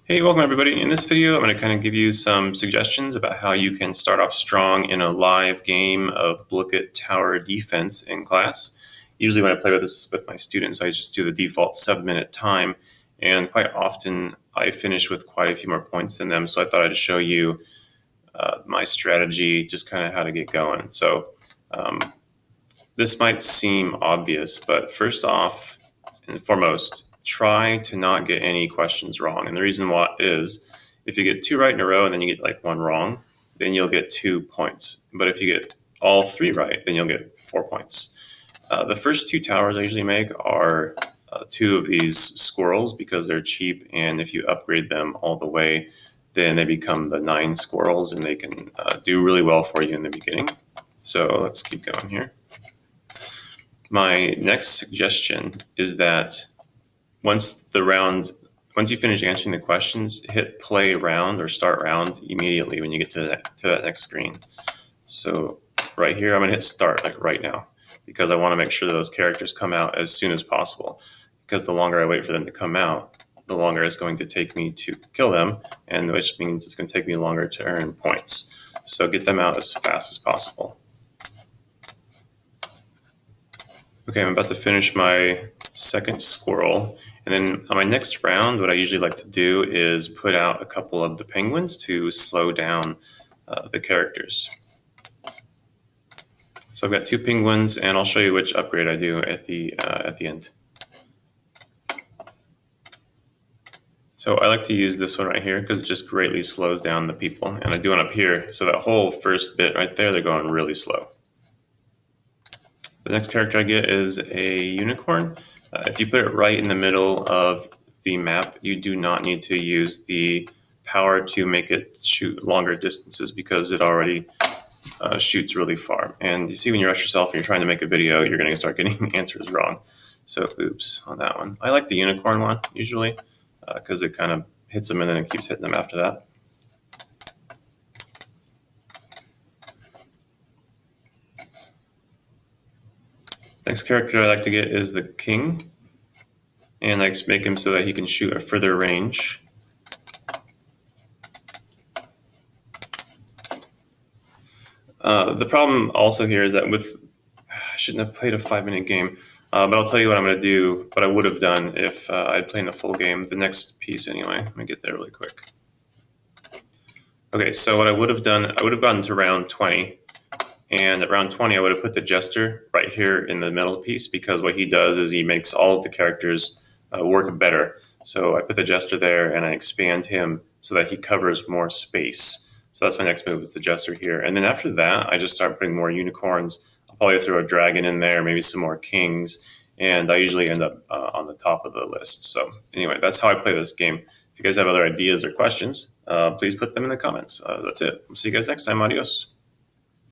Hey, welcome everybody. In this video, I'm going to kind of give you some suggestions about how you can start off strong in a live game of Blooket Tower Defense in class. Usually when I play with this with my students, I just do the default 7-minute time, and quite often I finish with quite a few more points than them, so I thought I'd show you my strategy, just kind of how to get going. So this might seem obvious, but first off and foremost, try to not get any questions wrong. And the reason why is if you get 2 right in a row and then you get like 1 wrong, then you'll get 2 points. But if you get all 3 right, then you'll get 4 points. The first 2 towers I usually make are 2 of these squirrels because they're cheap, and if you upgrade them all the way, then they become the 9 squirrels, and they can do really well for you in the beginning. So let's keep going here. My next suggestion is that once you finish answering the questions, hit play round or start round immediately when you get to that next screen. So right here, I'm going to hit start like right now because I want to make sure that those characters come out as soon as possible, because the longer I wait for them to come out, the longer it's going to take me to kill them, and which means it's going to take me longer to earn points. So get them out as fast as possible. Okay, I'm about to finish my second squirrel, and then on my next round, what I usually like to do is put out a couple of the penguins to slow down the characters. So I've got 2 penguins, and I'll show you which upgrade I do at the end. So I like to use this one right here because it just greatly slows down the people, and I do one up here, so that whole first bit right there, they're going really slow. The next character I get is a unicorn. If you put it right in the middle of the map, you do not need to use the power to make it shoot longer distances because it already shoots really far. And you see, when you rush yourself and you're trying to make a video, you're going to start getting answers wrong. So oops on that one. I like the unicorn one usually because it kind of hits them and then it keeps hitting them after that. Next character I like to get is the king, and I make him so that he can shoot a further range. The problem also here is that I shouldn't have played a 5-minute game, but I'll tell you what I'm going to do, what I would have done if I'd played a full game, the next piece anyway. Let me get there really quick. Okay, so what I would have done, I would have gotten to round 20, and at round 20 I would have put the jester right here in the middle piece, because what he does is he makes all of the characters work better. So I put the jester there and I expand him so that he covers more space. So that's my next move, is the jester here. And then after that, I just start putting more unicorns. I'll probably throw a dragon in there, maybe some more kings, and I usually end up on the top of the list. So anyway, that's how I play this game. If you guys have other ideas or questions, please put them in the comments. That's it. We'll see you guys next time. Adios.